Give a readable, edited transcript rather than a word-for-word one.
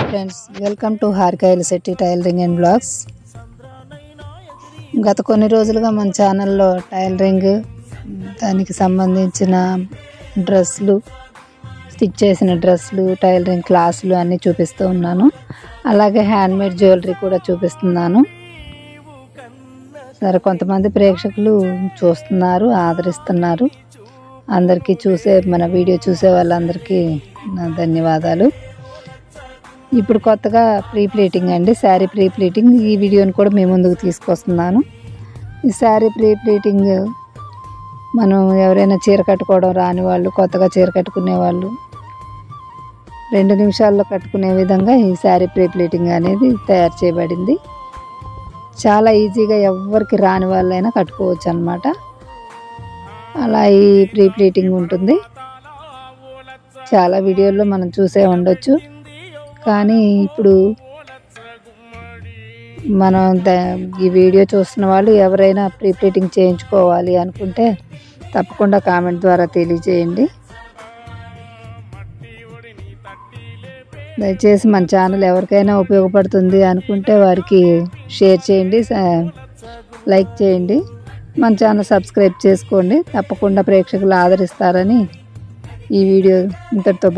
Friends, welcome to హారికైల Shetty tailoring and blogs. గత కొన్ని రోజులుగా మన ఛానల్లో టైలరింగ్, దానికి సంబంధించిన డ్రెస్సులు, స్టిచ్ చేసిన డ్రెస్సులు, టైలరింగ్ క్లాసులు అన్నీ చూపిస్తూ ఉన్నాను. అలాగే హ్యాండ్మేడ్ జ్యువెలరీ కూడా చూపిస్తున్నాను. సరే, కొంతమంది ప్రేక్షకులు చూస్తున్నారు, ఆదరిస్తున్నారు. అందరికీ మన వీడియో చూసే వాళ్ళందరికీ నా ధన్యవాదాలు. ఇప్పుడు కొత్తగా ప్రీ ప్లీటింగ్ అండి, శారీ ప్రీ ప్లీటింగ్ ఈ వీడియోని కూడా మీ ముందుకు తీసుకొస్తున్నాను. ఈ శారీ ప్రీ ప్లీటింగ్ మనం ఎవరైనా చీర కట్టుకోవడం రాని వాళ్ళు, కొత్తగా చీర కట్టుకునే వాళ్ళు 2 నిమిషాల్లో కట్టుకునే విధంగా ఈ శారీ ప్రీ ప్లీటింగ్ అనేది తయారు చేయబడింది. చాలా ఈజీగా ఎవరికి రాని వాళ్ళైనా కట్టుకోవచ్చు అన్నమాట. అలా ఈ ప్రీ ప్లీటింగ్ ఉంటుంది. చాలా వీడియోల్లో మనం చూసే ఉండొచ్చు, కానీ ఇప్పుడు మనం ఈ వీడియో చూస్తున్న వాళ్ళు ఎవరైనా ప్రీ ప్లీటింగ్ చేయించుకోవాలి అనుకుంటే తప్పకుండా కామెంట్ ద్వారా తెలియజేయండి. దయచేసి మన ఛానల్ ఎవరికైనా ఉపయోగపడుతుంది అనుకుంటే వారికి షేర్ చేయండి, లైక్ చేయండి. మన ఛానల్ సబ్స్క్రైబ్ చేసుకోండి. తప్పకుండా ప్రేక్షకులు ఆదరిస్తారని ఈ వీడియో ఇంతటితో